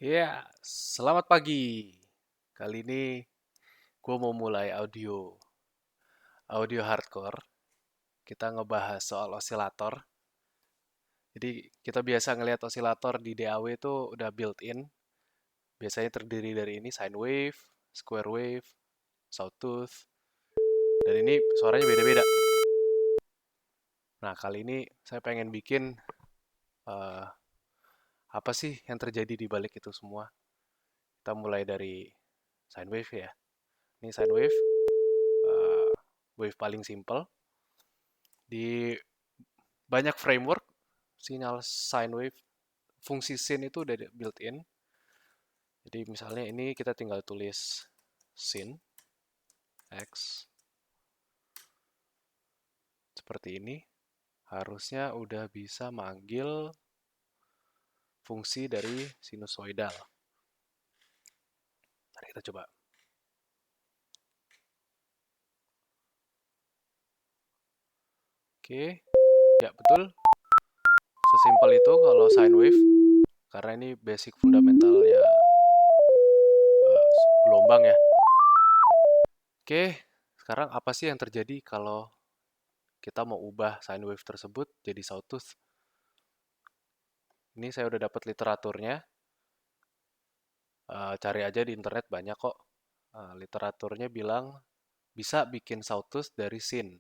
Ya, selamat pagi. Kali ini gue mau mulai audio hardcore. Kita ngebahas soal osilator. Jadi kita biasa ngelihat osilator di DAW itu udah built-in. Biasanya terdiri dari ini sine wave, square wave, sawtooth. Dan ini suaranya beda-beda. Nah, kali ini saya pengen bikin eh, apa sih yang terjadi di balik itu semua. Kita mulai dari sine wave ya. Ini sine wave, eh, wave paling simple. Di banyak framework sinyal sine wave fungsi sin itu udah built-in. Jadi misalnya ini kita tinggal tulis sin x seperti ini, harusnya udah bisa manggil fungsi dari sinusoidal. Mari kita coba. Oke, ya betul. Sesimpel itu kalau sine wave, karena ini basic fundamentalnya gelombang ya. Oke, sekarang apa sih yang terjadi kalau kita mau ubah sine wave tersebut jadi sawtooth? Ini saya udah dapat literaturnya. Cari aja di internet banyak kok. Literaturnya bilang bisa bikin sawtooth dari sin.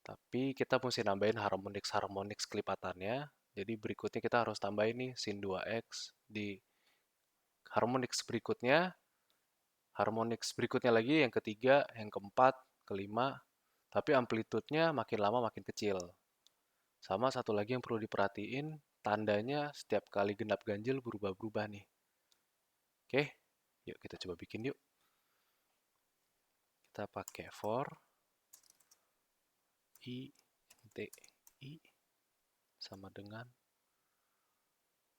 Tapi kita mesti nambahin harmonix kelipatannya. Jadi berikutnya kita harus tambahin nih sin 2x di harmonix berikutnya lagi yang ketiga, yang keempat, kelima. Tapi amplitudenya makin lama makin kecil. Sama satu lagi yang perlu diperhatiin, tandanya setiap kali genap ganjil berubah-berubah nih. Oke, yuk kita coba bikin yuk. Kita pakai for i t i sama dengan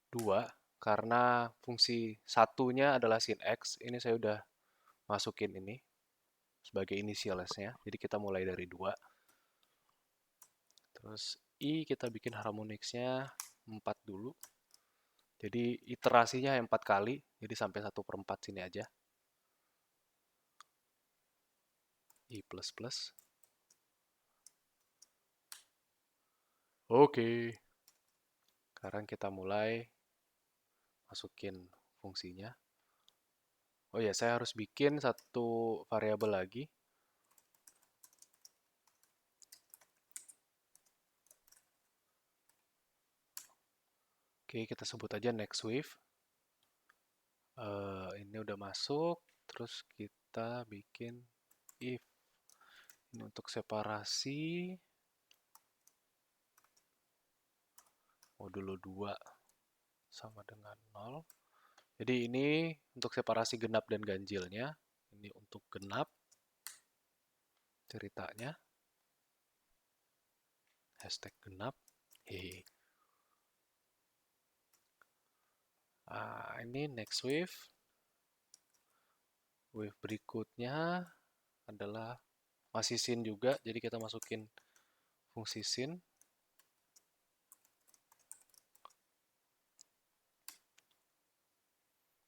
2 karena fungsi satunya adalah sin x. Ini saya udah masukin ini sebagai initialesnya. Jadi kita mulai dari 2. Terus i kita bikin harmonixnya 4 dulu. Jadi iterasinya 4 kali. Jadi sampai 1/4 sini aja. I plus plus. Oke. Sekarang kita mulai masukin fungsinya. Oh ya, saya harus bikin satu variabel lagi. Oke, kita sebut aja next wave. Ini udah masuk. Terus kita bikin if. Ini untuk separasi modulo 2 sama dengan 0. Jadi ini untuk separasi genap dan ganjilnya. Ini untuk genap ceritanya. Hashtag genap. Hehe. Ini next wave. Wave berikutnya adalah masih sin juga. Jadi kita masukin fungsi sin.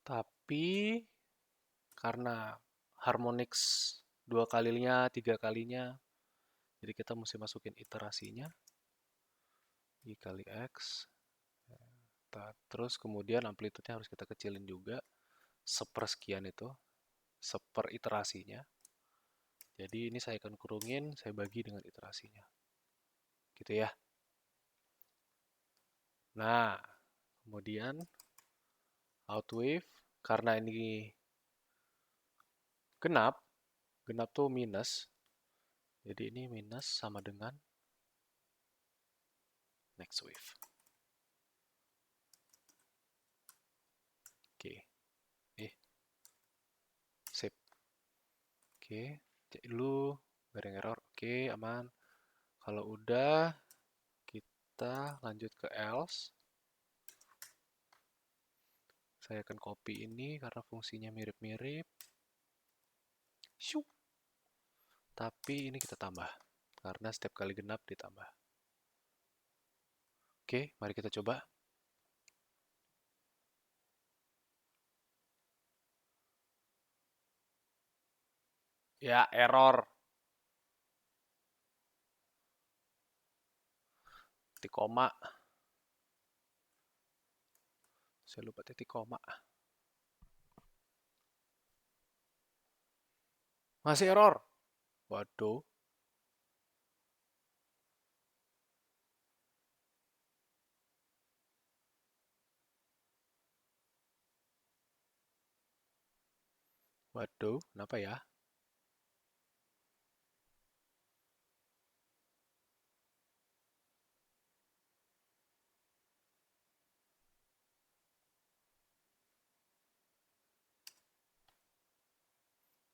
Tapi karena harmonix 2 kalinya, 3 kalinya, jadi kita mesti masukin iterasinya. I kali X. Terus kemudian amplitudenya harus kita kecilin juga. Sepersekian itu. Seper iterasinya. Jadi ini saya akan kurungin, saya bagi dengan iterasinya. Gitu ya. Nah, kemudian outwave. Karena ini genap. Genap tuh minus. Jadi ini minus sama dengan next wave. Oke. Sip. Oke, cek dulu. Gak ada yang error. Oke, aman. Kalau udah, kita lanjut ke else. Saya akan copy ini karena fungsinya mirip-mirip. Tapi ini kita tambah. Karena setiap kali genap ditambah. Oke, mari kita coba. Ya, error. Titik koma. Saya lupa titik koma. Masih error. Waduh. Waduh, kenapa ya?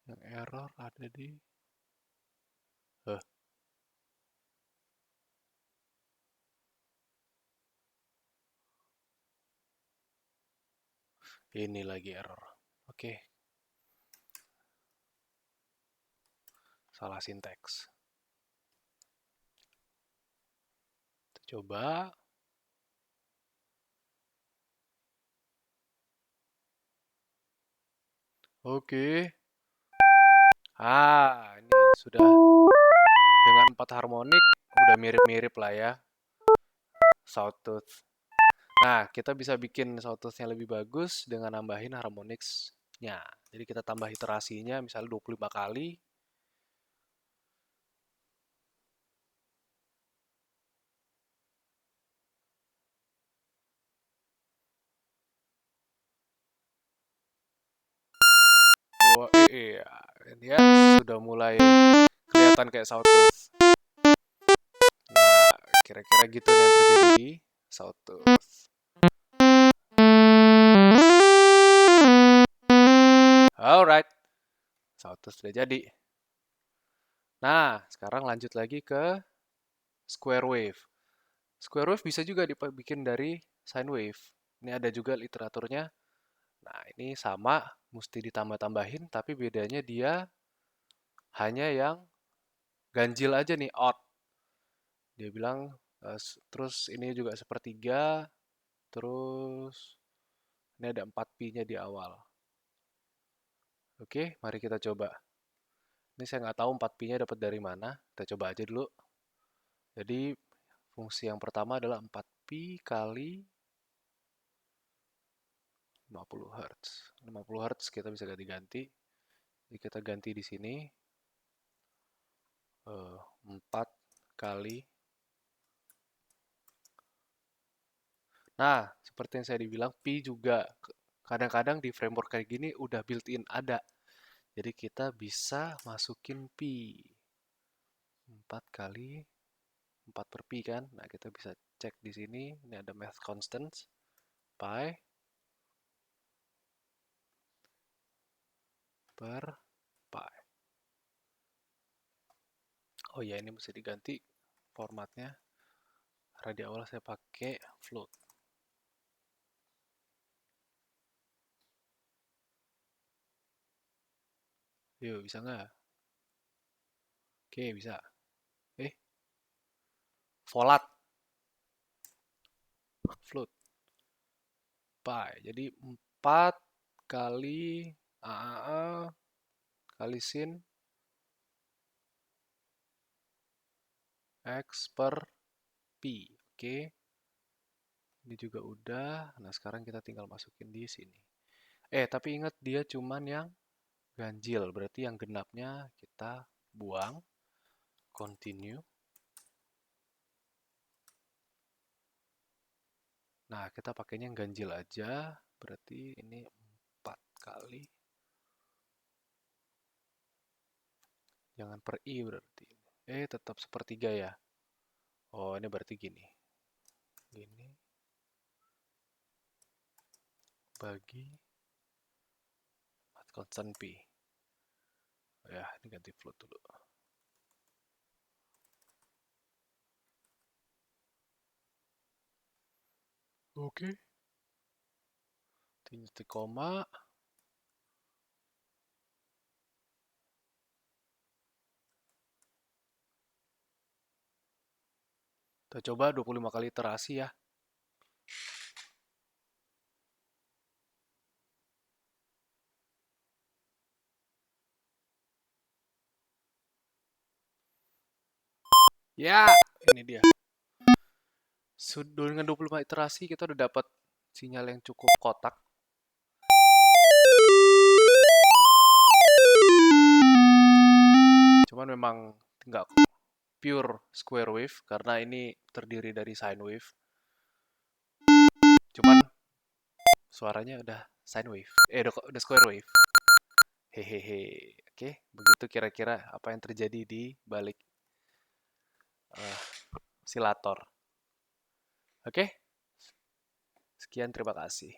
Yang error ada di... Eh, ini lagi error. Oke, salah sinteks. Kita coba. Oke. Ini sudah dengan 4 harmonik, udah mirip-mirip lah ya, sawtooth. Nah, kita bisa bikin sawtooth-nya lebih bagus dengan nambahin harmonics-nya. Jadi kita tambah iterasinya, misalnya 25 kali. Wah, iya, dia sudah mulai kelihatan kayak sawtooth. Nah, kira-kira gitu yang terjadi di sawtooth. Alright, sawtooth sudah jadi. Nah, sekarang lanjut lagi ke square wave. Square wave bisa juga dibikin dari sine wave. Ini ada juga literaturnya. Nah, ini sama, mesti ditambah-tambahin, tapi bedanya dia hanya yang ganjil aja nih, odd. Dia bilang, terus ini juga sepertiga, terus ini ada 4 pi-nya di awal. Oke, mari kita coba. Ini saya nggak tahu 4 pi-nya dapat dari mana. Kita coba aja dulu. Jadi, fungsi yang pertama adalah 4 pi kali 50 Hz. 50 Hz kita bisa ganti-ganti. Jadi kita ganti di sini 4 kali. Nah, seperti yang saya dibilang, pi juga kadang-kadang di framework kayak gini udah built-in ada. Jadi kita bisa masukin pi. 4 kali 4 per pi kan. Nah, kita bisa cek di sini. Ini ada math constants. Pi per pi. Oh ya, ini mesti diganti formatnya. Karena di awal saya pakai float. Yuk, bisa nggak? Oke, bisa. Eh, volat. Float. Pi. Jadi 4 kali AAA kali sin X per pi. Oke. Ini juga udah. Nah, sekarang kita tinggal masukin di sini. Tapi ingat dia cuman yang ganjil. Berarti yang genapnya kita buang. Continue. Nah, kita pakainya yang ganjil aja. Berarti ini 4 kali. Jangan per i berarti. Tetap sepertiga ya. Oh, ini berarti gini. Gini. Bagi constant pi. Ya, ini ganti float dulu. Oke. Titik koma. Kita coba 25 kali iterasi ya. Ya, ini dia. Dengan 25 iterasi kita udah dapat sinyal yang cukup kotak. Cuman memang nggak pure square wave karena ini terdiri dari sine wave. Cuman suaranya udah sine wave. Udah square wave. Hehehe. Oke, begitu kira-kira apa yang terjadi di balik oscillator. Oke, sekian terima kasih.